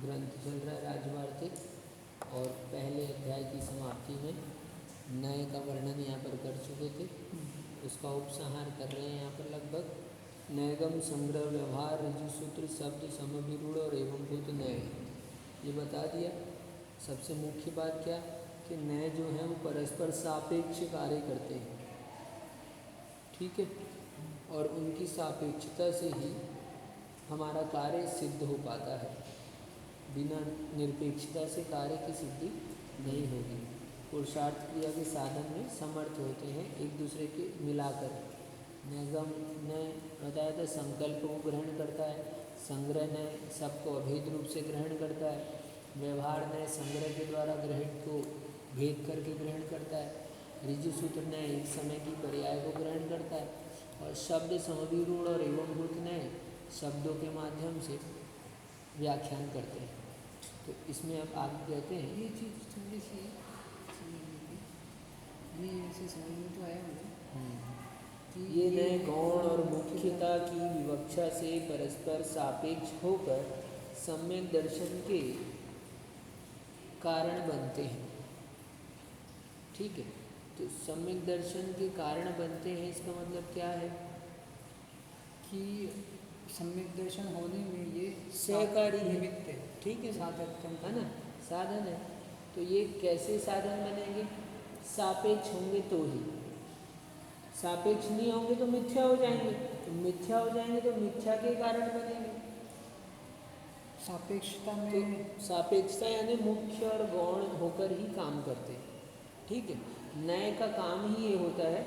ग्रंथ चल रहा है राजवार्तिक, और पहले अध्याय की समाप्ति में नए का वर्णन यहाँ पर कर चुके थे, उसका उपसंहार कर रहे हैं यहाँ पर लगभग। नैगम संग्रह व्यवहार ऋजु सूत्र शब्द समभिरूढ़ और एवं भूत नय, ये बता दिया। सबसे मुख्य बात क्या कि नए जो हैं वो परस्पर सापेक्ष कार्य करते हैं, ठीक है, और उनकी सापेक्षता से ही हमारा कार्य सिद्ध हो पाता है। बिना निरपेक्षता से कार्य की सिद्धि नहीं होगी। पुरुषार्थ क्रिया के साधन में समर्थ होते हैं एक दूसरे के मिलाकर। निगम ने बताया था संकल्प को ग्रहण करता है, संग्रह ने सबको अभेद रूप से ग्रहण करता है, व्यवहार ने संग्रह के द्वारा ग्रहित को भेद करके ग्रहण करता है, ऋजु सूत्र ने एक समय की पर्याय को ग्रहण करता है, और शब्द समभिरूढ़ और एवं भूत ने शब्दों के माध्यम से व्याख्यान करते हैं। तो इसमें अब आप कहते हैं ये चीज़ थोड़ी सी नहीं ऐसे समझ में तो आया मुझे। ये नए गौण और मुख्यता की विवक्षा से परस्पर सापेक्ष होकर सम्यक दर्शन के कारण बनते हैं, ठीक है। तो सम्यक दर्शन के कारण बनते हैं, इसका मतलब क्या है कि सम्यक दर्शन होने में ये सहकारी निमित्त है, ठीक है, साधन है ना, साधन है। तो ये कैसे साधन बनेंगे? सापेक्ष होंगे तो ही। सापेक्ष नहीं होंगे तो मिथ्या हो जाएंगे, तो मिथ्या हो जाएंगे तो मिथ्या के कारण बनेंगे। सापेक्षता तो में सापेक्षता यानी मुख्य और गौण होकर ही काम करते हैं, ठीक है। नए का काम ही ये होता है,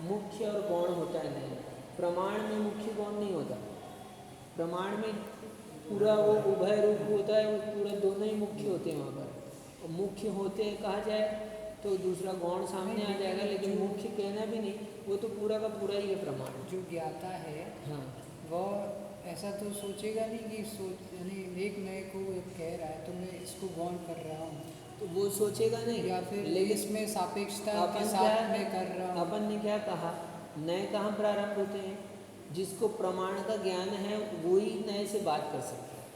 मुख्य और गौण होता है नए। प्रमाण में मुख्य गौण नहीं होता, प्रमाण में पूरा वो उभय रूप होता है, वो पूरा दोनों ही मुख्य होते हैं वहाँ पर। और मुख्य होते हैं कहा जाए तो दूसरा गौण सामने आ जाएगा, लेकिन मुख्य कहना भी नहीं, वो तो पूरा का पूरा ही है प्रमाण। जो ज्ञाता है हाँ, वह ऐसा तो सोचेगा नहीं कि यानी एक नए को कह रहा है तो मैं इसको गौण कर रहा हूँ, तो वो सोचेगा नहीं, या फिर लेकिन इसमें सापेक्षता के अपन साथ क्या मैं कर रहा हूँ। अपन ने क्या कहा, नए कहाँ प्रारंभ होते हैं? जिसको प्रमाण का ज्ञान है वो ही नए से बात कर सकता है।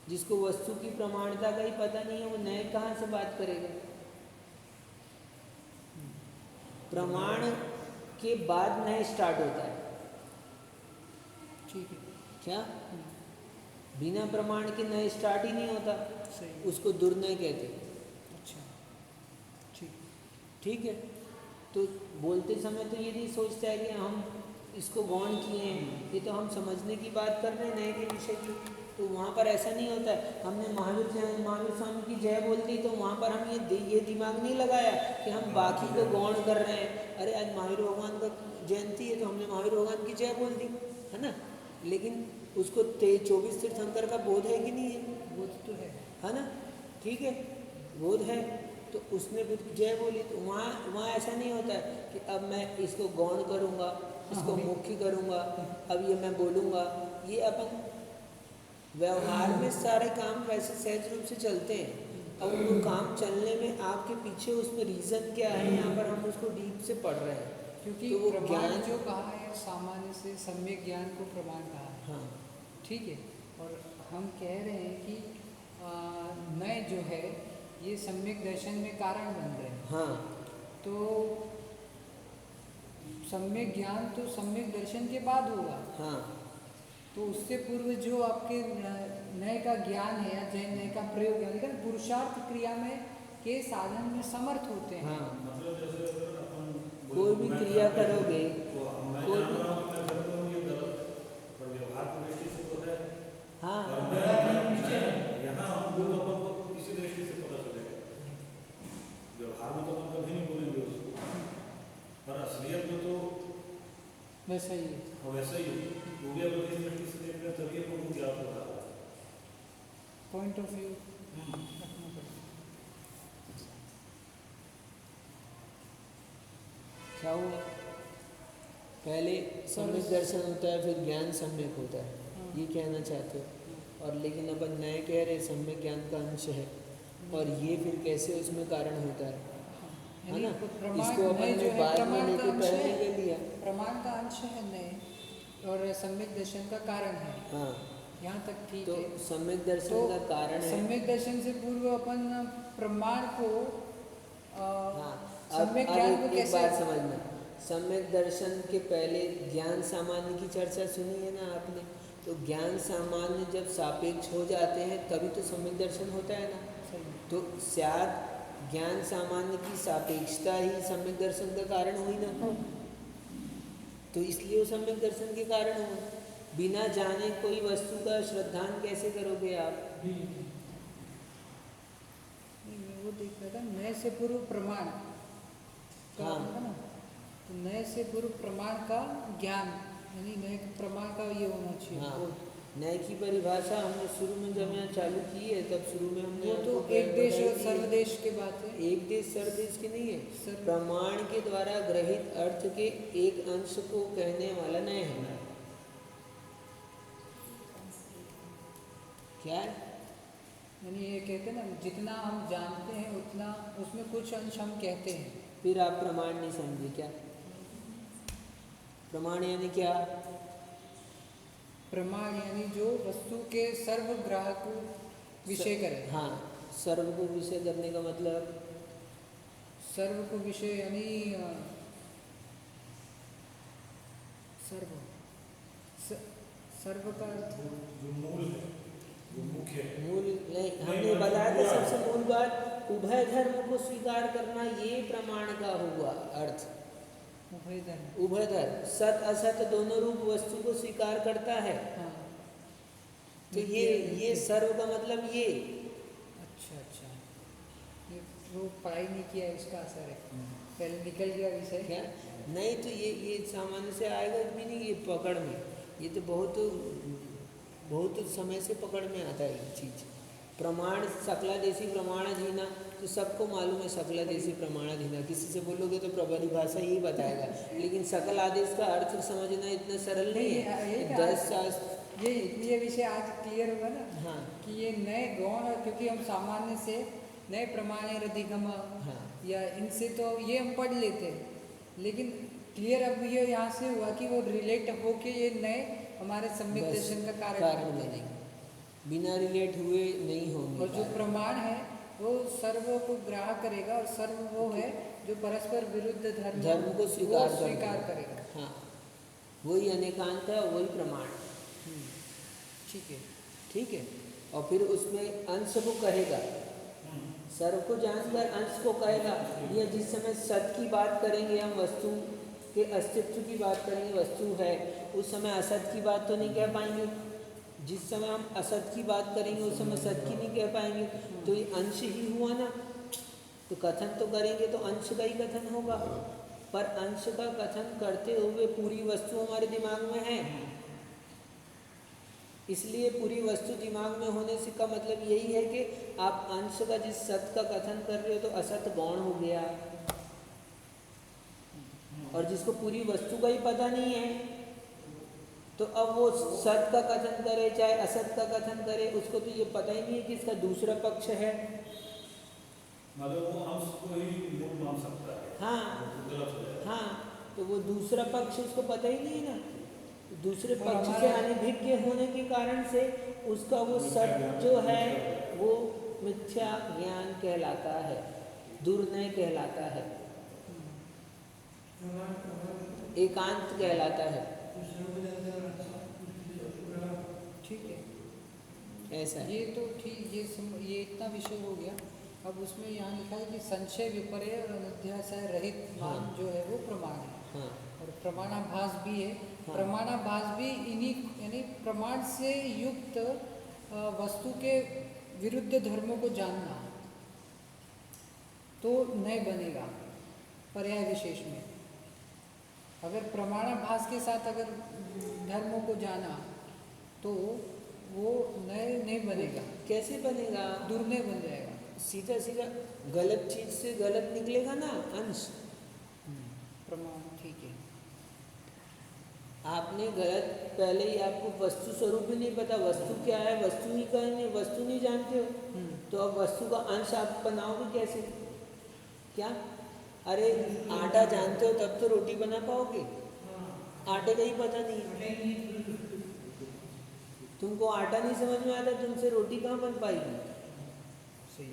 जिसको वस्तु की प्रमाणता का ही पता नहीं है वो नए कहाँ से बात करेगा? प्रमाण के बाद नए स्टार्ट होता है, ठीक है, क्या बिना प्रमाण के नए स्टार्ट ही नहीं होता, सही, उसको दुर्नय कहते हैं, अच्छा, ठीक, ठीक है। तो बोलते समय तो ये नहीं सोचता है कि हम इसको गौण किए हैं, ये तो हम समझने की बात कर रहे हैं नए के विषय की। तो वहाँ पर ऐसा नहीं होता है। हमने महावीर स्वामी की जय बोल दी तो वहाँ पर हम ये दिमाग नहीं लगाया कि हम बाकी को गौण कर रहे हैं। अरे आज महावीर भगवान का जयंती है तो हमने महावीर भगवान की जय बोल दी, है ना, लेकिन उसको 24 तीर्थंकर का बोध है कि नहीं है? बोध तो है ना, ठीक है, बोध है, तो उसने भी जय बोली। तो वहाँ ऐसा नहीं होता है कि अब मैं इसको गौण करूँगा, इसको मुख्य करूँगा, अब ये मैं बोलूँगा। ये अपन व्यवहार में सारे काम वैसे सहज रूप से चलते हैं। अब उनको काम चलने में आपके पीछे उसमें रीज़न क्या है, यहाँ पर हम उसको डीप से पढ़ रहे हैं। क्योंकि तो वो प्रमाण जो कहा है सामान्य से सम्यक ज्ञान को प्रमाण कहा है, हाँ, ठीक है, और हम कह रहे हैं कि नए जो है ये सम्यक दर्शन में कारण बन रहे हैं। हाँ, तो सम्यक ज्ञान तो सम्यक दर्शन के बाद होगा, हाँ, तो उससे पूर्व जो आपके नए का ज्ञान है या जैन नए का प्रयोग है, लेकिन पुरुषार्थ क्रिया में के साधन में समर्थ होते हैं। हाँ, कोई भी क्रिया करोगे, कोई भी, हाँ, पर असलियत में तो वैसा ही है, वैसा ही हो गया। दृष्टि से देख रहे हैं तभी आपको ज्ञात हो रहा है, पॉइंट ऑफ व्यू। क्या हुआ? पहले सम्यक दर्शन होता है, फिर ज्ञान सम्यक होता है, ये कहना चाहते हो। और लेकिन अपन नए कह रहे सम्यक ज्ञान का अंश है, और ये फिर कैसे उसमें कारण होता है ना? इसको अपन ने बाद में लेके पहले ले लिया। प्रमाण का अंश है नए और सम्यक दर्शन का कारण है। हाँ, यहाँ तक ठीक तो है। सम्यक दर्शन तो का कारण है। सम्यक दर्शन से पूर्व अपन प्रमाण को हाँ, सम्यक अब ज्ञान को एक कैसे बात समझना, सम्यक दर्शन के पहले ज्ञान सामान्य की चर्चा सुनी है ना आपने। तो ज्ञान सामान्य जब सापेक्ष हो जाते हैं तभी तो सम्यक दर्शन होता है ना। सही। तो शायद ज्ञान सामान्य की सापेक्षता ही सम्यक दर्शन का कारण हुई ना। तो इसलिए वो सम्यक दर्शन के कारण हो। बिना जाने कोई वस्तु का श्रद्धान कैसे करोगे आप? नहीं, मैं वो देख रहा था नए से पूर्व प्रमाण का हाँ। होगा ना। तो नए से पूर्व प्रमाण का ज्ञान यानी नए प्रमाण का ये होना चाहिए। हाँ, वो नए की परिभाषा हमने शुरू में जब यहाँ चालू की है तब शुरू में हमने वो तो आपको एक देश बताई और थी। सर्वदेश की बात है। एक देश सर्वदेश की नहीं है। सर्व- प्रमाण के द्वारा ग्रहित अर्थ के एक अंश को कहने वाला नय है। क्या है? यानी ये कहते हैं ना जितना हम जानते हैं उतना उसमें कुछ अंश हम कहते हैं। फिर आप प्रमाण नहीं समझे क्या? प्रमाण यानी क्या? प्रमाण यानी जो वस्तु के सर्वग्राह को विषय करे। हाँ, सर्व को विषय करने का मतलब सर्व को विषय यानी सर्व सर्व का अर्थ जो मूल है, जो मुख्य है। मूल नहीं, हमने बताया था सबसे मूल बात उभय धर्म को स्वीकार करना, ये प्रमाण का हुआ अर्थ। उभय धर्म। उभय धर्म सत असत दोनों रूप वस्तु को स्वीकार करता है। हाँ। तो ये सर्व का मतलब ये। अच्छा अच्छा, ये वो पढ़ाई नहीं किया इसका असर है। पहले निकल गया विषय। क्या? नहीं तो ये सामान्य से आएगा भी नहीं, ये पकड़ में, ये तो बहुत समय से पकड़ में आता है ये चीज़। प्रमाण सकलादेशी प्रमाणाधीना, तो सबको मालूम है सकलादेशी प्रमाणाधीना। किसी से बोलोगे तो प्रबली भाषा यही बताएगा, लेकिन सकल आदेश का अर्थ समझना इतना सरल नहीं है। 10 शास्त्र ये विषय आज क्लियर होगा ना। हाँ कि ये नए गौण, क्योंकि हम सामान्य से नए प्रमाण अधिगम हाँ या इनसे तो ये हम पढ़ लेते हैं, लेकिन क्लियर अब ये यहाँ से हुआ कि वो रिलेट होके ये नए हमारे सम्यक बस दर्शन का कारण बनेंगे, बिना रिलेट हुए नहीं होंगे। और जो प्रमाण है वो सर्व को ग्राह करेगा, और सर्व वो है जो परस्पर विरुद्ध धर्म को स्वीकार करेगा। हाँ, वही अनेकांत है, वही प्रमाण। ठीक है। ठीक है। और फिर उसमें अंश को कहेगा, सर्व को जानकर अंश को कहेगा। या जिस समय सत की बात करेंगे हम, वस्तु के अस्तित्व की बात करेंगे, वस्तु है, उस समय असत की बात तो नहीं कह पाएंगे। जिस समय हम असत की बात करेंगे उस समय सत की नहीं कह पाएंगे। तो ये अंश ही हुआ ना। तो कथन तो करेंगे तो अंश का ही कथन होगा, पर अंश का कथन करते हुए पूरी वस्तु हमारे दिमाग में है। इसलिए पूरी वस्तु दिमाग में होने से का मतलब यही है कि आप अंश का जिस सत का कथन कर रहे हो तो असत गौण हो गया, और जिसको पूरी वस्तु का ही पता नहीं है तो अब वो सत का कथन करे चाहे असत का कथन करे, उसको तो ये पता ही नहीं है कि इसका दूसरा पक्ष है। मतलब वो अंश को ही मूल मान सकता है। हाँ गलत हो जाएगा। हाँ, तो वो दूसरा पक्ष उसको पता ही नहीं है ना। दूसरे और पक्ष से हमारा- अनभिज्ञ होने के कारण से उसका वो सत जो है वो मिथ्या ज्ञान कहलाता है, दुर्नय कहलाता है, एकांत कहलाता है। ठीक है, ऐसा है। ये तो ठीक, ये इतना विषय हो गया। अब उसमें यहाँ लिखा है कि संशय विपर्य और अध्याय रहित मान हाँ। जो है वो प्रमाण है, हाँ और प्रमाणाभास भी है। हाँ। प्रमाणाभास भी इन्हीं यानी प्रमाण से युक्त वस्तु के विरुद्ध धर्मों को जानना तो नहीं बनेगा पर्याय विशेष में। अगर प्रमाणाभास के साथ अगर धर्मों को जाना तो वो नए नहीं बनेगा, कैसे बनेगा? दुर्नय बन जाएगा। सीधा सीधा गलत चीज से गलत निकलेगा ना अंश। प्रमाण ठीक है। आपने गलत, पहले ही आपको वस्तु स्वरूप भी नहीं पता, वस्तु क्या है, वस्तु ही कहेंगे, वस्तु नहीं जानते हो, तो अब वस्तु का अंश आप बनाओगे कैसे? क्या? अरे आटा जानते हो तब तो रोटी बना पाओगे, आटे का ही पता नहीं है। तो तुमको आटा नहीं समझ में आता, तुमसे रोटी कहाँ बन पाएगी। सही।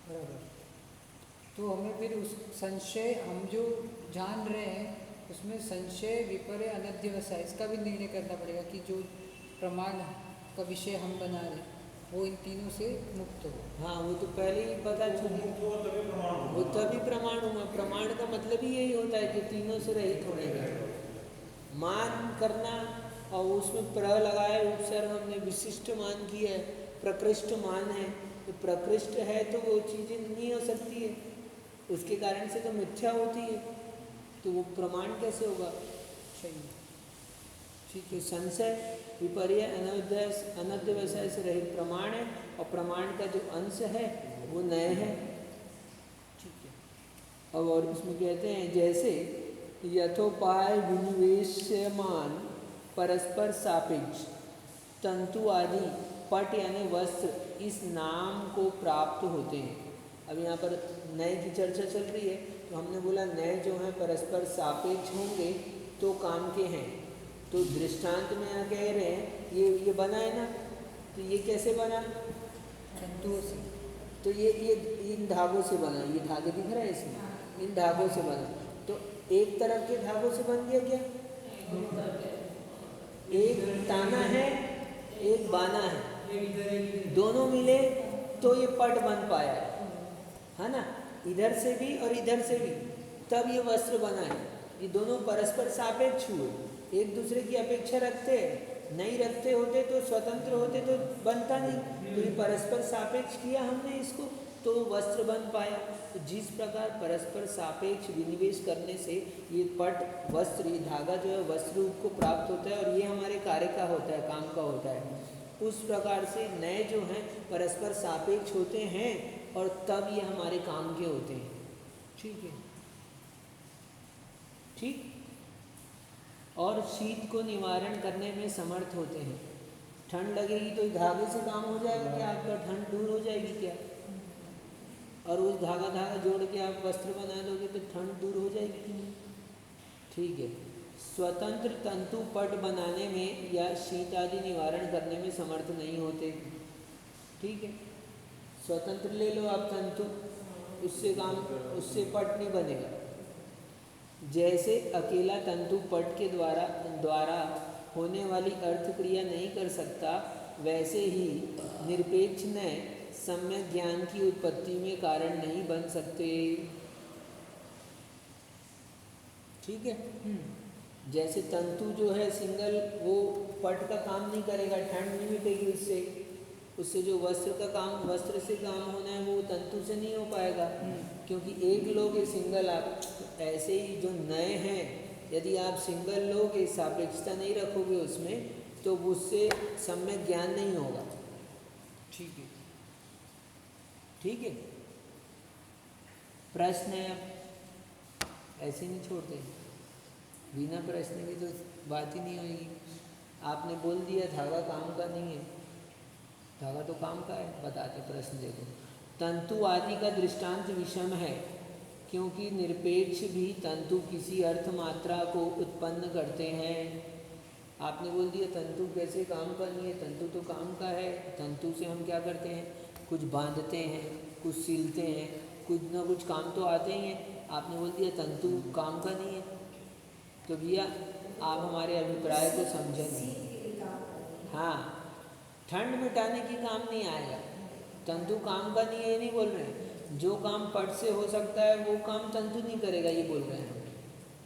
बराबर। तो हमें फिर उस संशय, हम जो जान रहे हैं उसमें संशय, विपर्य, अनध्यवसाय, इसका भी निर्णय करना पड़ेगा कि जो प्रमाण का विषय हम बना रहे वो इन तीनों से मुक्त हो। हाँ, वो तो पहले ही पता चुकी, वो तभी प्रमाण हुआ। प्रमाण का मतलब ही यही होता है कि तीनों से रहित होने का मान करना, और उसमें प्र लगाए उपसर्ग हमने विशिष्ट मान किया है, प्रकृष्ट मान है। तो प्रकृष्ट है तो वो चीज़ें नहीं हो सकती है, उसके कारण से तो मिथ्या होती है, तो वो प्रमाण कैसे होगा। सही। ठीक है, संशय, विपर्य, अनध्यवसाय से रहित प्रमाण है, और प्रमाण का जो अंश है वो नय है। ठीक है। अब और इसमें कहते हैं जैसे यथोपाय विनिवेश्यमान परस्पर सापेक्ष तंतु आदि पट यानी वस्त्र इस नाम को प्राप्त होते हैं। अब यहाँ पर नए की चर्चा चल रही है, तो हमने बोला नए जो हैं परस्पर सापेक्ष होंगे तो काम के हैं। तो दृष्टांत में यहाँ कह रहे हैं ये बना है ना, तो ये कैसे बना, तंतुओं से। तो ये इन धागों से बना, ये धागे दिख रहे हैं इसमें, इन धागों से बना। तो एक तरफ के धागों से बन गया क्या, एक ताना है एक बाना है, दोनों मिले तो ये पट बन पाया है ना, इधर से भी और इधर से भी, तब ये वस्त्र बना है। ये दोनों परस्पर सापेक्ष हुए, एक दूसरे की अपेक्षा रखते हैं, नहीं रखते होते तो स्वतंत्र होते तो बनता नहीं, तो ये परस्पर सापेक्ष किया हमने इसको, तो वस्त्र बन पाया। तो जिस प्रकार परस्पर सापेक्ष विनिवेश करने से ये पट वस्त्र, ये धागा जो है वस्त्र रूप को प्राप्त होता है, और ये हमारे कार्य का होता है, काम का होता है। उस प्रकार से नए जो हैं परस्पर सापेक्ष होते हैं, और तब ये हमारे काम के होते हैं। ठीक है, ठीक। और शीत को निवारण करने में समर्थ होते हैं। ठंड लगेगी तो धागे से काम हो जाएगा क्या आपका, ठंड दूर हो जाएगी क्या, और उस धागा जोड़ के आप वस्त्र बना दोगे तो ठंड दूर हो जाएगी। ठीक है, स्वतंत्र तंतु पट बनाने में या शीत आदि निवारण करने में समर्थ नहीं होते। ठीक है, स्वतंत्र ले लो आप तंतु, उससे पट नहीं बनेगा। जैसे अकेला तंतु पट के द्वारा होने वाली अर्थ क्रिया नहीं कर सकता, वैसे ही निरपेक्ष नय सम्यक ज्ञान की उत्पत्ति में कारण नहीं बन सकते। ठीक है, जैसे तंतु जो है सिंगल, वो पट का काम नहीं करेगा, ठंड नहीं मिटेगी उससे जो वस्त्र का काम, वस्त्र से काम होना है वो तंतु से नहीं हो पाएगा, क्योंकि एक लोग सिंगल आप। ऐसे ही जो नए हैं, यदि आप सिंगल लोग सापेक्षता नहीं रखोगे उसमें, तो उससे सम्यक ज्ञान नहीं होगा। ठीक है। ठीक है, प्रश्न है, ऐसे नहीं छोड़ते, बिना प्रश्न की तो बात ही नहीं होगी। आपने बोल दिया धागा काम का नहीं है, धागा तो काम का है, बताते प्रश्न देखो। तंतु आदि का दृष्टांत विषम है, क्योंकि निरपेक्ष भी तंतु किसी अर्थ मात्रा को उत्पन्न करते हैं। आपने बोल दिया तंतु कैसे काम का नहीं है, तंतु तो काम का है। तंतु से हम क्या करते हैं, कुछ बांधते हैं, कुछ सिलते हैं, कुछ ना कुछ काम तो आते ही हैं। आपने बोल दिया तंतु काम का नहीं है, तो भैया आप हमारे अभिप्राय को समझे नहीं। हाँ, ठंड मिटाने की काम नहीं आएगा, तंतु काम का नहीं है, ये नहीं बोल रहे हैं। जो काम पट से हो सकता है वो काम तंतु नहीं करेगा, ये बोल रहे हैं,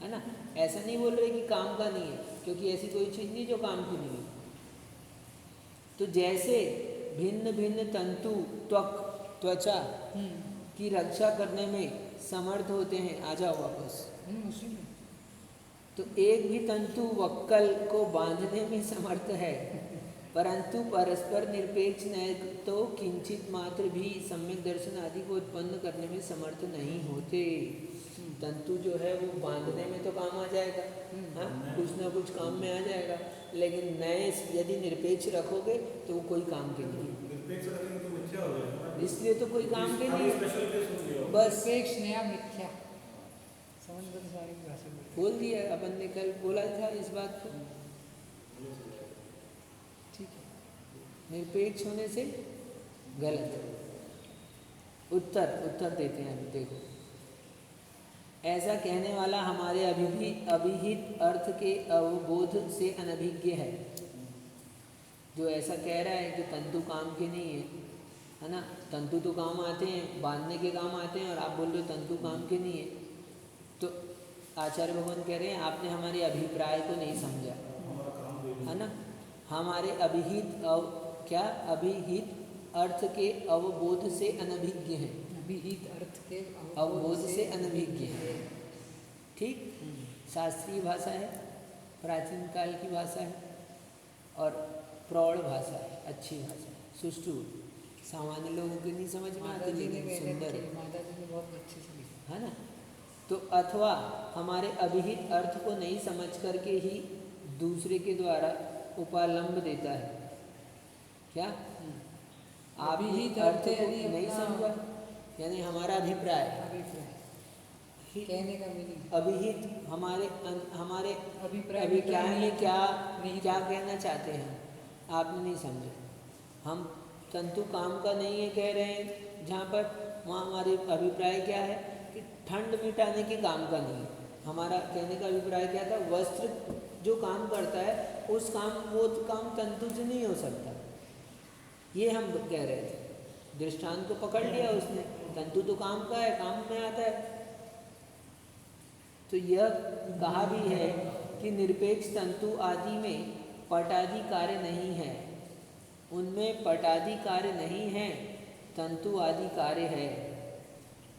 है ना। ऐसा नहीं बोल रहे कि काम का नहीं है, क्योंकि ऐसी कोई चीज़ नहीं जो काम की नहीं है। तो जैसे भिन्न भिन्न तंतु त्वचा की रक्षा करने में समर्थ होते हैं। आ जाओ वापस। उसी में तो एक भी तंतु वक्कल को बांधने में समर्थ है, परंतु परस्पर निरपेक्ष नय तो किंचित मात्र भी सम्यक दर्शन आदि को उत्पन्न करने में समर्थ नहीं होते। तंतु जो है वो बांधने में तो काम आ जाएगा, हाँ, कुछ ना कुछ काम में आ जाएगा, लेकिन नए यदि निरपेक्ष रखोगे तो वो कोई काम के नहीं, इसलिए तो कोई काम के नहीं। बस निरपेक्ष नया मिथ्या, समझ बस सारी भाषा में बोल दिया, अपन ने कल बोला था इस बात को। ठीक है। निरपेक्ष होने से गलत है। उत्तर देते हैं अभी देखो। ऐसा कहने वाला हमारे अभिहित अर्थ के अवबोध से अनभिज्ञ है। जो ऐसा कह रहा है कि तंतु काम के नहीं है ना, तंतु तो काम आते हैं, बांधने के काम आते हैं, और आप बोल रहे हो तंतु काम के नहीं है। तो आचार्य भगवान कह रहे हैं आपने हमारे अभिप्राय को नहीं समझा, है ना। हमारे अभिहित अर्थ के अवबोध से अनभिज्ञ हैं। अभिहित अर्थ के अवबोध से अनभिज्ञ है। ठीक, शास्त्रीय भाषा है, प्राचीन काल की भाषा है और प्रौढ़ भाषा है, अच्छी भाषा है, सुष्ठु। सामान्य लोगों के नहीं समझ में आती, लेकिन सुंदर है, माता जी ने बहुत अच्छे से लिखा है ना। तो अथवा हमारे अभिहित अर्थ को नहीं समझ करके ही दूसरे के द्वारा उपालंब देता है। क्या अभिहित अर्थ को नहीं समझा, यानी हमारा अभिप्राय कहने का मीनिंग अभिहित हमारे अभिप्राय अभिप्राय में क्या कहना चाहते हैं आपने नहीं समझे। हम तंतु काम का नहीं है कह रहे हैं, जहाँ पर वहाँ हमारे अभिप्राय क्या है कि ठंड मिटाने के काम का नहीं है। हमारा कहने का अभिप्राय क्या था, वस्त्र जो काम करता है वो काम तंतु से नहीं हो सकता, ये हम कह रहे थे। दृष्टांत को पकड़ लिया उसने, तंतु तो काम का है, काम में आता है। तो यह कहा भी है कि निरपेक्ष तंतु आदि में पटादि कार्य नहीं है, उनमें पटादि कार्य नहीं है, तंतु आदि कार्य है।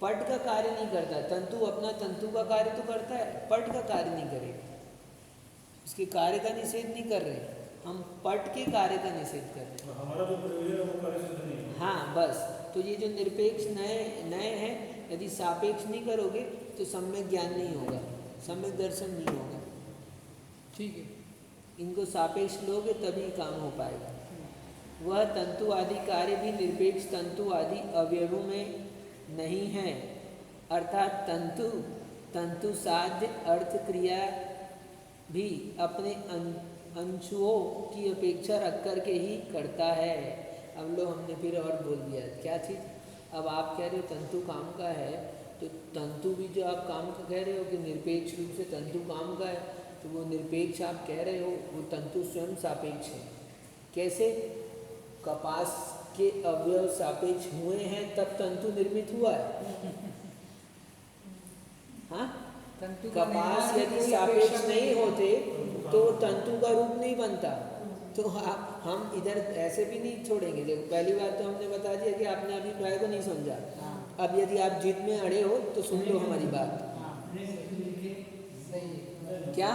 पट का कार्य नहीं करता, तंतु अपना तंतु का कार्य तो करता है, पट का कार्य नहीं करेगा। उसके कार्य का निषेध नहीं कर रहे, हम पट के कार्य का निषेध कर रहे हैं। हमारा जो प्रयोजन है वो कार्य सिद्ध नहीं है। हाँ बस, तो ये जो निरपेक्ष नए हैं, यदि सापेक्ष नहीं करोगे तो सम्यक ज्ञान नहीं होगा, सम्यक दर्शन नहीं होगा। ठीक है, इनको सापेक्ष लोगे तभी काम हो पाएगा। वह तंतु आदि कार्य भी निरपेक्ष तंतु आदि अवयवों में नहीं है, अर्थात तंतु साध्य अर्थ क्रिया भी अपने अंशुओं की अपेक्षा रख कर के ही करता है। अब लो हमने फिर और बोल दिया क्या चीज़। अब आप कह रहे हो तंतु काम का है, तो तंतु भी जो आप काम का कह रहे हो कि निरपेक्ष रूप से तंतु काम का है, तो वो निरपेक्ष आप कह रहे हो, वो तंतु स्वयं सापेक्ष है। कैसे? कपास के अवयव सापेक्ष हुए हैं तब तंतु निर्मित हुआ है। हाँ, कपास यदि सापेक्ष नहीं होते तो तंतु का रूप नहीं बनता। तो हम इधर ऐसे भी नहीं छोड़ेंगे। देखो पहली बात तो हमने बता दिया कि आपने अभिप्राय को नहीं समझा। अब यदि आप जिद में अड़े हो तो सुन लो हमारी बात। क्या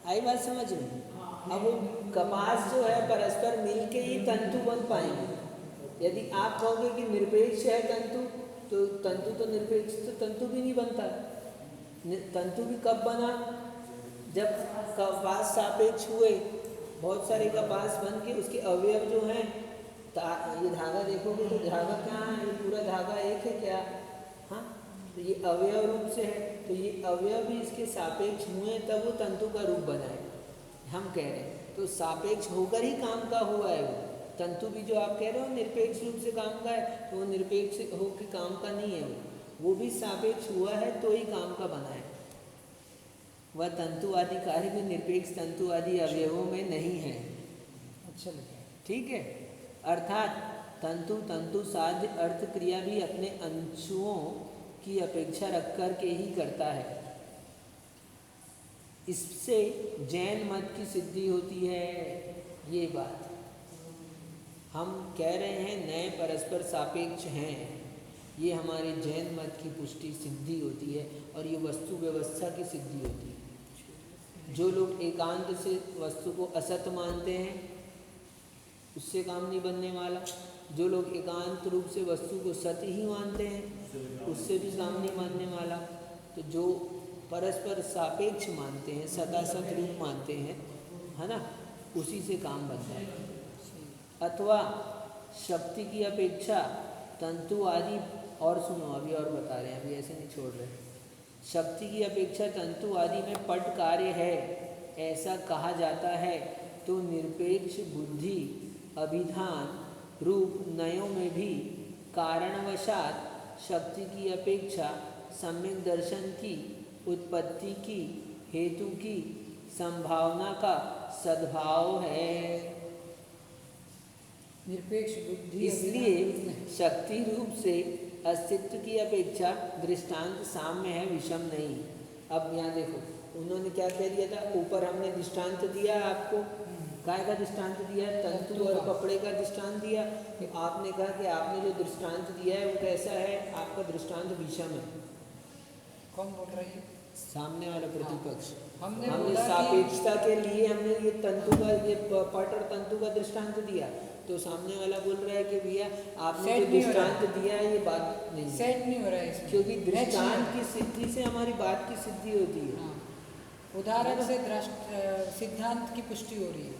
आई बात समझ में? अब वो कपास जो है परस्पर मिलके ही तंतु बन पाएंगे। यदि आप कहोगे कि निरपेक्ष है तंतु, तो तंतु तो निरपेक्ष तो तंतु भी नहीं बनता। तंतु भी कब बना? जब कपास सापेक्ष हुए, बहुत सारे कपास बन के उसके अवयव जो हैं, ये धागा देखोगे तो धागा क्या है, ये पूरा धागा एक है क्या? हाँ, तो ये अवयव रूप से है, तो ये अवयव भी इसके सापेक्ष हुए तब वो तंतु का रूप बना है। हम कह रहे हैं तो सापेक्ष होकर ही काम का हुआ है वो। तंतु भी जो आप कह रहे हो निरपेक्ष रूप से काम का है, तो वो निरपेक्ष होकर काम का नहीं है, वो भी सापेक्ष हुआ है तो ही काम का बना है। वह तंतु आदि कार्य भी निरपेक्ष तंतु आदि अवयवों में नहीं है। अच्छा लगा, ठीक है। अर्थात तंतु साध्य अर्थ क्रिया भी अपने अंशुओं की अपेक्षा रख कर के ही करता है। इससे जैन मत की सिद्धि होती है। ये बात हम कह रहे हैं, नए परस्पर सापेक्ष हैं, ये हमारे जैन मत की पुष्टि सिद्धि होती है, और ये वस्तु व्यवस्था की सिद्धि होती है। जो लोग एकांत से वस्तु को असत मानते हैं उससे काम नहीं बनने वाला। जो लोग एकांत रूप से वस्तु को सत ही मानते हैं उससे भी काम नहीं मानने वाला। तो जो परस्पर सापेक्ष मानते हैं, सदासत रूप मानते हैं, है ना, उसी से काम बनता है। अथवा शक्ति की अपेक्षा तंतु आदि, और सुनो अभी और बता रहे हैं, अभी ऐसे नहीं छोड़ रहे। शक्ति की अपेक्षा तंतु आदि में पट कार्य है ऐसा कहा जाता है, तो निरपेक्ष बुद्धि अभिधान रूप नयों में भी कारणवशात शक्ति की अपेक्षा सम्यक दर्शन की उत्पत्ति की हेतु की संभावना का सद्भाव है। निरपेक्ष बुद्धि इसलिए शक्ति रूप से अस्तित्व की अपेक्षा दृष्टांत साम्य है, विषम नहीं। अब यहाँ देखो, उन्होंने क्या कह दिया था, ऊपर हमने दृष्टांत दिया आपको, काय का दृष्टांत दिया, तंतु और कपड़े का दृष्टांत दिया। तो आपने कहा कि आपने जो दृष्टांत दिया है वो कैसा है, आपका दृष्टांत विषम है। कौन बोल रही है? सामने वाला प्रतिपक्ष। हमने सापेक्षता के लिए हमने ये तंतु का, ये पट और तंतु का दृष्टांत दिया, तो सामने वाला बोल रहा है कि भैया आपने जो दृष्टांत दिया है ये बात नहीं सेट नहीं हो रहा है इसमें, क्योंकि दृष्टांत की सिद्धि से हमारी बात की सिद्धि होती है। हाँ। उदाहरण से सिद्धांत की पुष्टि हो रही है,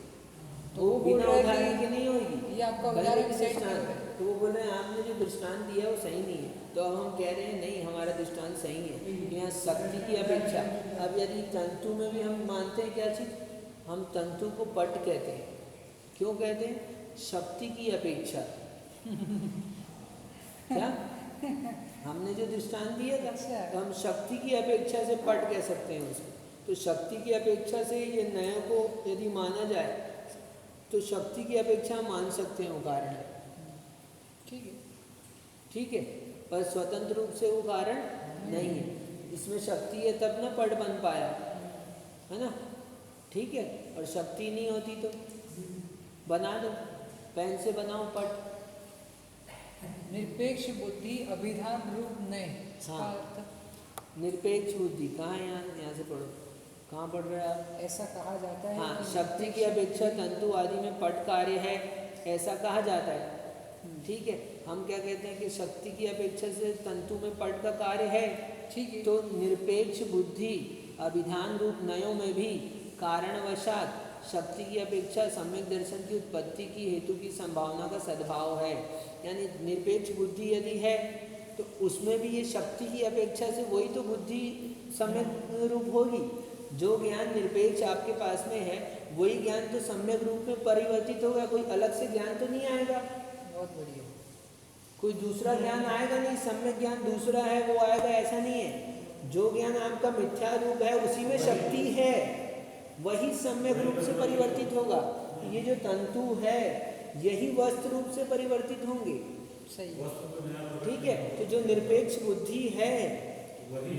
तो वो बिना उदाहरण की नहीं होगी। ये आपका उदाहरण सेट नहीं हो रहा है। तो वो बोल रहे हैं आपने जो दृष्टांत दिया है वो सही नहीं है, तो अब हम कह रहे हैं नहीं हमारा दृष्टांत सही है। यहाँ शक्ति की अपेक्षा, अब यदि तंतु में भी हम मानते हैं क्या चीज़, हम तंतु को पट कहते हैं। क्यों कहते हैं? शक्ति की अपेक्षा क्या हमने जो दृष्टांत दिया था, तो हम शक्ति की अपेक्षा से पट कह सकते हैं उसको। तो शक्ति की अपेक्षा से ये नय को यदि माना जाए तो शक्ति की अपेक्षा मान सकते हैं वो कारण है, ठीक है, ठीक है, पर स्वतंत्र रूप से वो कारण नहीं है। इसमें शक्ति है तब ना पट बन पाया, है ना, ठीक है। और शक्ति नहीं होती तो बना दो, पेन से बनाओ पट। निरपेक्ष बुद्धि अभिधान रूप नय। हाँ, निरपेक्ष बुद्धि कहाँ है? यहाँ से पढ़ो, कहाँ पढ़ रहे हैं आप? ऐसा कहा जाता है। हाँ, शक्ति की अपेक्षा तंतु आदि में पट कार्य है ऐसा कहा जाता है, ठीक है। हम क्या कहते हैं कि शक्ति की अपेक्षा से तंतु में पट का कार्य है, ठीक है। तो निरपेक्ष बुद्धि अभिधान रूप नयों में भी कारणवशात शक्ति की अपेक्षा सम्यक दर्शन की उत्पत्ति की हेतु की संभावना का सद्भाव है। यानी निरपेक्ष बुद्धि यदि है तो उसमें भी ये शक्ति की अपेक्षा से वही तो बुद्धि सम्यक रूप होगी। जो ज्ञान निरपेक्ष आपके पास में है वही ज्ञान तो सम्यक रूप में परिवर्तित होगा, कोई अलग से ज्ञान तो नहीं आएगा, बहुत बढ़िया, कोई दूसरा ज्ञान आएगा नहीं, सम्यक ज्ञान दूसरा है वो आएगा, ऐसा नहीं है। जो ज्ञान आपका मिथ्या रूप है उसी में शक्ति है, वही सम्यक रूप से परिवर्तित होगा। ये जो तंतु है यही वस्तु रूप से परिवर्तित होंगे, सही, ठीक है। तो जो निरपेक्ष बुद्धि है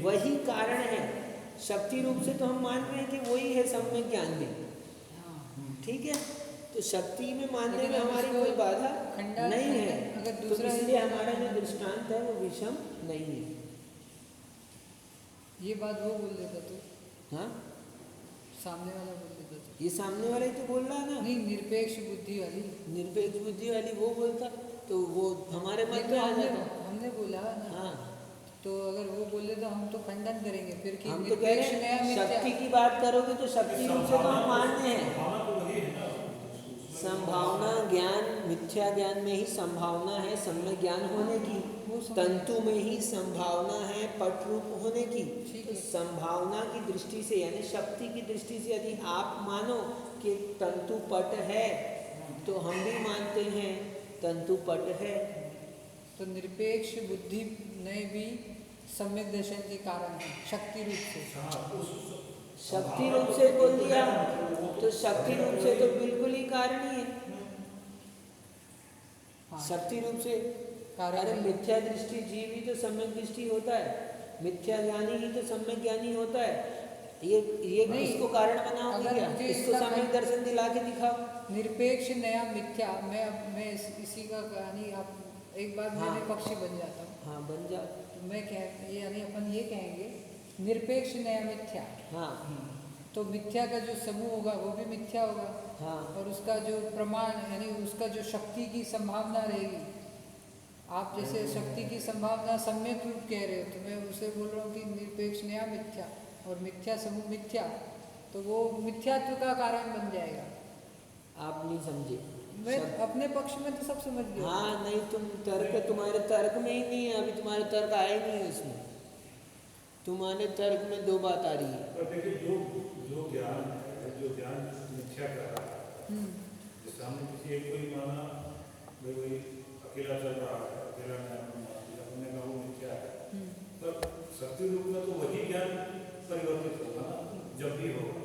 वही कारण है। शक्ति रूप से तो हम मान रहे हैं कि वही है सम्यक ज्ञान भी, ठीक है। तो शक्ति में मानने में हमारी कोई बाधा नहीं है, अगर तो दूसरा इसलिए हमारा जो दृष्टांत है वो विषम नहीं है। ये बात वो बोल देता तो, हाँ, सामने वाला बोल देता तो, ये सामने वाला ही तो बोल रहा है ना, नहीं निरपेक्ष बुद्धि वाली, निरपेक्ष बुद्धि वाली वो बोलता तो वो हमारे ये मत तो में आ जाता। हमने बोला ना। हाँ, तो अगर वो बोले तो हम तो खंडन करेंगे फिर कि हम तो कह रहे निरपेक्ष नया हैं मिथ्या। शक्ति की बात करोगे तो शक्ति रूप से तो हम मानते हैं। संभावना ज्ञान, मिथ्या ज्ञान में ही संभावना है सम्यक ज्ञान होने की, तंतु में ही संभावना है पट रूप होने की। तो संभावना की दृष्टि से यानी शक्ति की दृष्टि से यदि आप मानो कि तंतु पट है तो हम भी मानते हैं तंतु पट है। तो निरपेक्ष बुद्धि नए भी सम्यक दर्शन के कारण है, शक्ति रूप से। शक्ति रूप से बोल दिया तो शक्ति रूप से तो बिल्कुल ही कारण ही है। हाँ। शक्ति रूप से कारण अरे है। मिथ्या दृष्टि जीव ही तो सम्यक दृष्टि होता है, मिथ्या ज्ञानी ही तो सम्यक ज्ञानी होता है। ये नहीं, इसको कारण बनाओगे अगर क्या? मुझे इसको इसका सम्यक दर्शन दिला के दिखाओ। निरपेक्ष नया मिथ्या, मैं इसी का कहानी आप एक बार हाँ। मैं पक्षी बन जाता हूँ। हाँ, बन जाओ। तो मैं कह यानी अपन ये कहेंगे निरपेक्ष नया मिथ्या, हाँ, तो मिथ्या का जो समूह होगा वो भी मिथ्या होगा, हाँ, और उसका जो प्रमाण यानी उसका जो शक्ति की संभावना रहेगी। आप जैसे शक्ति की संभावना सम्यक रूप कह रहे हो, तो मैं उसे बोल रहा हूँ कि निरपेक्ष नया मिथ्या और मिथ्या समूह मिथ्या, तो वो मिथ्यात्व का कारण बन जाएगा। आप नहीं समझे। मैं अपने पक्ष में तो सब समझ गया। हाँ, नहीं, तुम्हारे तर्क में ही नहीं है, अभी तुम्हारे तर्क आए नहीं है इसमें। तुम्हारे तर्क में दो बात आ रही है। पर देखिए जो ज्ञान है, जो ज्ञान मिथ्या कर रहा है, जैसे हमने किसी एक को ही माना, भाई वही अकेला चल रहा है, अकेला ने अपना मान लिया, हमने कहा वो मिथ्या है, पर सत्य रूप में तो वही ज्ञान परिवर्तित होगा ना, जब भी होगा।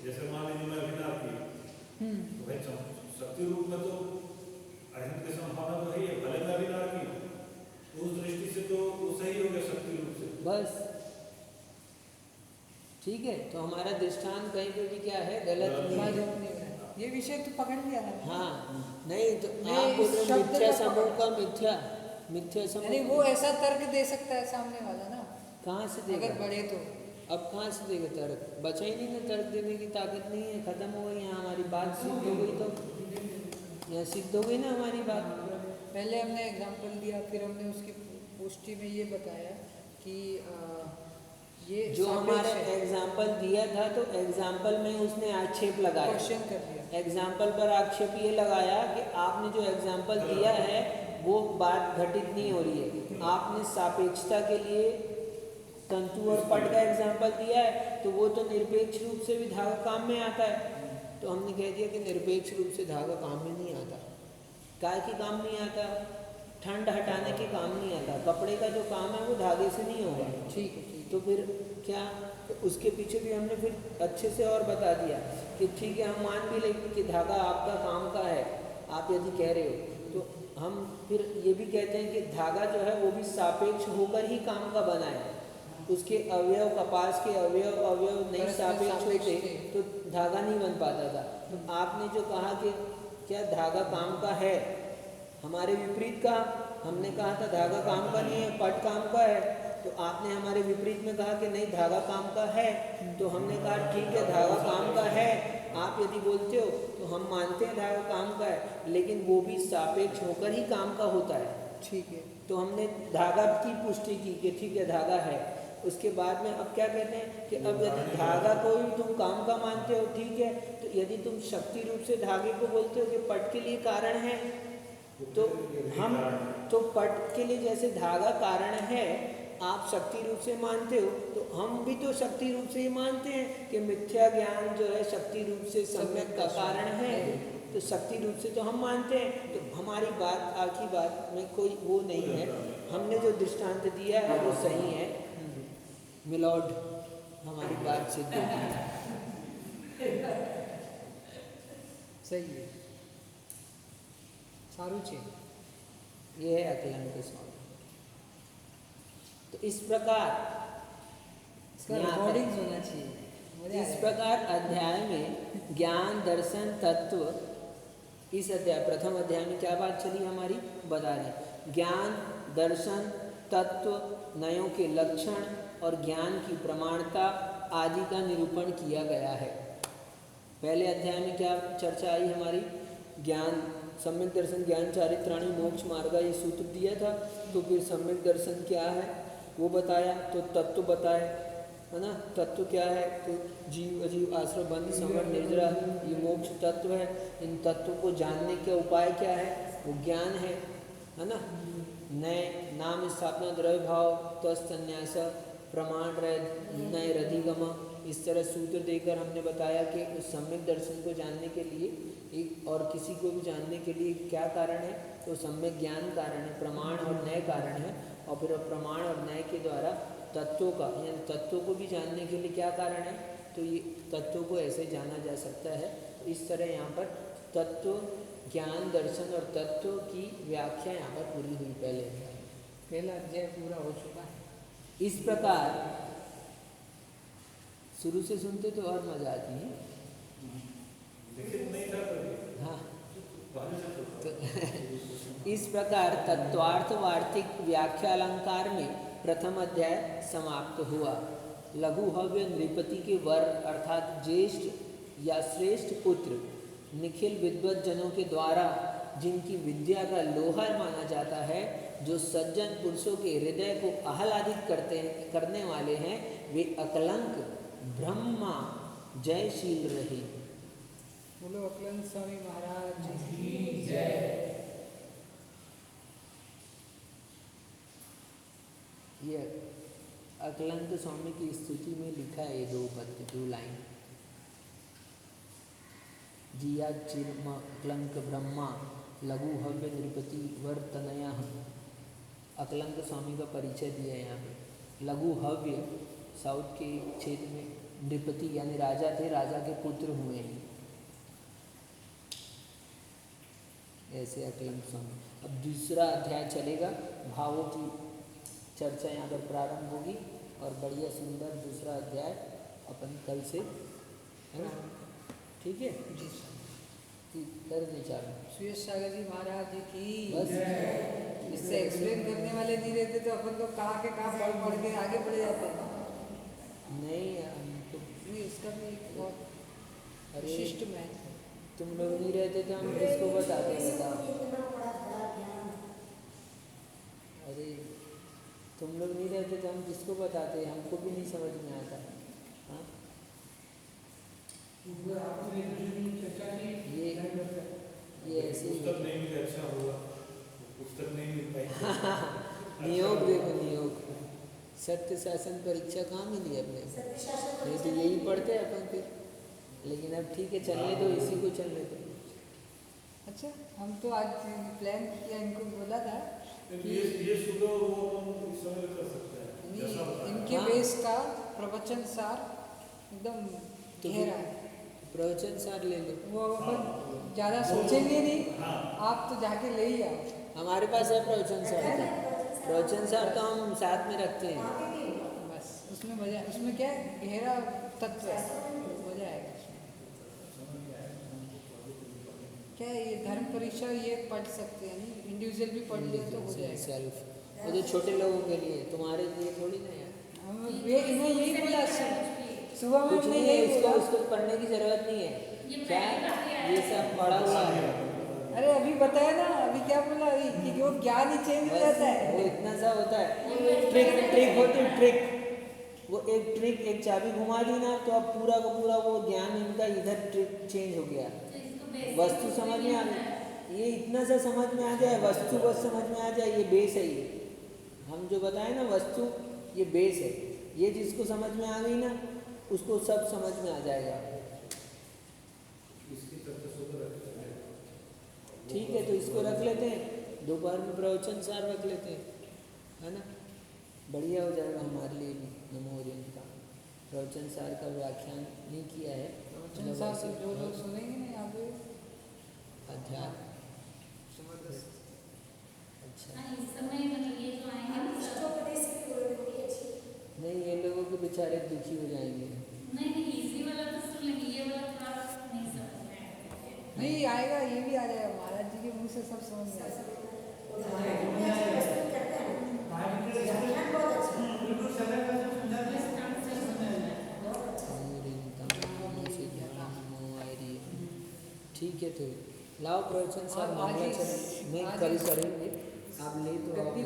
जैसे मान लीजिए मैं अभिनव की, तो भाई सत्य रूप में तो अहिंद की संभावना तो है ही है, भले मैं अभिनव की हूँ, उस दृष्टि से तो वो सही हो गया सत्य रूप से। बस ठीक है, तो हमारा दृष्टांत कहीं पे भी क्या है, गलत नहीं है। ये विषय तो पकड़ लिया है। हाँ नहीं तो मैं आप बोल इस रहे हो शब्द मिथ्या को समूह पकड़- का मिथ्या समूह यानी वो ऐसा तर्क दे सकता है सामने वाला ना, कहाँ से देगा? अगर बढ़े तो। अब कहाँ से देगा तर्क? बचा ही नहीं ना, तर्क देने की ताकत नहीं है, खत्म हो गई। यहाँ हमारी बात सिद्ध हो गई, तो यहाँ सिद्ध हो गई ना हमारी बात। पहले हमने एग्जाम्पल दिया, फिर हमने उसकी पुष्टि में ये बताया कि ये जो हमारे सापेक्ष है। एग्जाम्पल दिया था, तो एग्जाम्पल में उसने आक्षेप लगाया, क्वेश्चन कर दिया। एग्जाम्पल पर आक्षेप ये लगाया कि आपने जो एग्जाम्पल दिया है वो बात घटित नहीं हो रही है। आपने सापेक्षता के लिए तंतु और पट का एग्जाम्पल दिया है, तो वो तो निरपेक्ष रूप से भी धागा काम में आता है। तो हमने कह दिया कि निरपेक्ष रूप से धागा काम में नहीं आता। काय की काम नहीं आता? ठंड हटाने के काम नहीं आता। कपड़े का जो काम है वो धागे से नहीं होगा। ठीक है, तो फिर क्या, तो उसके पीछे भी हमने फिर अच्छे से और बता दिया कि ठीक है, हम मान भी लेंगे कि धागा आपका काम का है, आप यदि कह रहे हो, तो हम फिर ये भी कहते हैं कि धागा जो है वो भी सापेक्ष होकर ही काम का बना है। उसके अवयव, कपास के अवयव नहीं सापेक्ष होते तो धागा नहीं बन पाता था। तो आपने जो कहा कि क्या धागा काम का है, हमारे विपरीत कहा। हमने कहा था धागा काम का नहीं है, पट काम का है। तो आपने हमारे विपरीत में कहा कि नहीं धागा काम का है। तो हमने कहा ठीक है, धागा काम का है, आप यदि बोलते हो तो हम मानते हैं धागा काम का है, लेकिन वो भी सापेक्ष होकर ही काम का होता है। ठीक है। तो हमने धागा की पुष्टि की कि ठीक है धागा है। उसके बाद में अब क्या कहते हैं कि अब यदि धागा को ही तुम काम का मानते हो, ठीक है, तो यदि तुम शक्ति रूप से धागे को बोलते हो कि पट के लिए कारण है, तो हम तो पट के लिए जैसे धागा कारण है, आप शक्ति रूप से मानते हो, तो हम भी तो शक्ति रूप से ही मानते हैं कि मिथ्या ज्ञान जो है शक्ति रूप से सम्यक का कारण है। तो शक्ति रूप से तो हम मानते हैं। तो हमारी बात, आखिरी बात में कोई वो नहीं है। हमने जो दृष्टांत दिया है वो सही है मिलॉर्ड, हमारी बात सिद्ध होगी। सही है, सारू छे। ये है अकलन के स्वामी। तो इस प्रकार इसका यहाँ पर- रिकॉर्डिंग होना चाहिए। मजा इस आएगा। प्रकार अध्याय में ज्ञान, दर्शन, तत्व, इस अध्याय प्रथम अध्याय में क्या बात चली हमारी बता रहे। ज्ञान, दर्शन, तत्व, नयों के लक्षण और ज्ञान की प्रमाणता आदि का निरूपण किया गया है। पहले अध्याय में क्या चर्चा आई हमारी? ज्ञान, सम्यक दर्शन, ज्ञान चारित्राणी मोक्ष मार्ग, ये सूत्र दिया था। तो फिर सम्यक दर्शन क्या है वो बताया, तो तत्व बताए, है ना। तत्व क्या है? तो जीव, अजीव, आश्रय, बंध, समण, निर्जरा, ये मोक्ष तत्व है। इन तत्वों को जानने के उपाय क्या है? वो ज्ञान है ना। नए नाम स्थापना, द्रव्य भाव, तस्तन्यास, प्रमाण, नए रधिगम, इस तरह सूत्र देकर हमने बताया कि उस सम्यक दर्शन को जानने के लिए एक और किसी को भी जानने के लिए क्या कारण है? तो सम्यक ज्ञान कारण है, प्रमाण और नए कारण है। और फिर प्रमाण और नए के द्वारा तत्वों का, यानी तत्वों को भी जानने के लिए क्या कारण है? तो ये तत्वों को ऐसे जाना जा सकता है। तो इस तरह यहाँ पर तत्व, ज्ञान, दर्शन और तत्व की व्याख्या यहाँ पर पूरी हुई पहले। पहला अध्याय पूरा हो चुका है। इस प्रकार शुरू से सुनते तो और मजा आती है। लिखित नहीं था कभी। हाँ, पहले से तो तो इस प्रकार तत्वार्थ वार्तिक व्याख्या अलंकार में प्रथम अध्याय समाप्त हुआ। लघु हव्य नृपति के वर अर्थात ज्येष्ठ या श्रेष्ठ पुत्र निखिल विद्वत जनों के द्वारा जिनकी विद्या का लोहा माना जाता है, जो सज्जन पुरुषों के हृदय को आह्लादित करने वाले हैं, वे अकलंक ब्रह्मा जयशील रहे। बोलो अकलन स्वामी महाराज की जय। ये अक्लांत स्वामी की स्तुति में लिखा है ये 2 पद 2 लाइन। जिया चिर्म अक्लंक ब्रह्मा लघु हव्य नृपति वर्तनया। अक्लांत स्वामी का परिचय दिया है यहाँ पे। लघु हव्य साउथ के क्षेत्र में नृपति यानी राजा थे, राजा के पुत्र हुए हैं ऐसे अक्लांत स्वामी। अब दूसरा अध्याय चलेगा, भावों की चर्चा यहाँ पर प्रारंभ होगी और बढ़िया सुंदर दूसरा अध्याय अपन कल से, है ना? ठीक है जी करने चालू। सुयश सागर जी महाराज जी की बस इससे एक्सप्लेन करने वाले नहीं रहते तो अपन लोग कहाँ के कहाँ पढ़ के आगे बढ़ जाते हैं। नहीं हम तो नहीं, इसका भी एक बहुत अरे विशिष्ट महत्व है। तुम लोग नहीं रहते तो हम किसको बताते बताओ। अरे तुम लोग नहीं रहते तो हम किसको बताते, हमको भी नहीं समझ में आता। हाँ ये ऐसे ही पुस्तक नहीं मिले अच्छा होगा, पुस्तक नहीं मिल पाई। नियोग देखो, नियोग सत्य शासन परीक्षा कहाँ मिली अपने को? नहीं तो यही पढ़ते हैं अपन फिर। लेकिन अब ठीक है, चलने दो, इसी को चलने दो। अच्छा, हम तो आज प्लान किया, इनको बोला था कि ये सुनो वो हम इस समय कर सकते हैं जैसा बताया। इनके हाँ। बेस का प्रवचन सार एकदम तो गहरा है। प्रवचन सार ले लो। वो अपन ज़्यादा सोचेंगे नहीं, आप तो जाके ले ही आओ। हमारे पास है प्रवचन सार का। प्रवचन सार तो हम साथ में रखते हैं। बस उसमें मजा, उसमें क्या है, गहरा तत्व है, मजा आएगा उसमें। क्या है, ये धर्म परीक्षा ये पढ़ सकते हैं, नहीं इंडिविजुअल भी पढ़ लिया तो हो जाएगा। सेल्फ वो तो छोटे लोगों के लिए, तुम्हारे लिए थोड़ी ना यार। हम ये इन्हें यही बोला सुबह में, कुछ इन्हें नहीं है, यही इसको बोला। उसको पढ़ने की जरूरत नहीं है। क्या ये सब पढ़ा हुआ है। अरे अभी बताया ना, अभी क्या बोला अभी कि वो ज्ञान ही चेंज हो जाता वो है। इतना सा होता है। ट्रिक होती है, ट्रिक। वो एक ट्रिक, एक चाबी घुमा दी ना तो अब पूरा का पूरा वो ज्ञान इनका इधर ट्रिक चेंज हो गया। वस्तु समझ में आ गई, ये इतना सा समझ में आ जाए, वस्तु बस समझ में आ जाए, ये बेस है। ये हम जो बताए ना वस्तु, ये बेस है। ये जिसको समझ में आ गई ना उसको सब समझ में आ जाएगा। इसकी चर्चा सुबह रखते हैं। ठीक है, तो इसको रख लेते हैं, दोपहर में प्रवचन सार रख लेते हैं, है ना? बढ़िया हो जाएगा हमारे लिए भी। नमो ओरियंट का प्रवचन सार का व्याख्यान नहीं किया है, प्रवचन सार से जो लोग सुनेंगे ना यहाँ पे अध्याय। जबरदस्त। अच्छा इस समय मतलब ये जो आएंगे नहीं, ये लोगों के बेचारे दुखी हो जाएंगे। नहीं इजी वाला तो सुन लेंगे, ये वाला थोड़ा नहीं समझ में आएगा। नहीं आएगा, ये भी आ जाएगा, महाराज जी के मुंह से सब समझ में आएगा। ठीक है, तो लाओ प्रवचन सार आज मंगलाचरण में आज कल करेंगे। आप ले तो आओ। गद्दी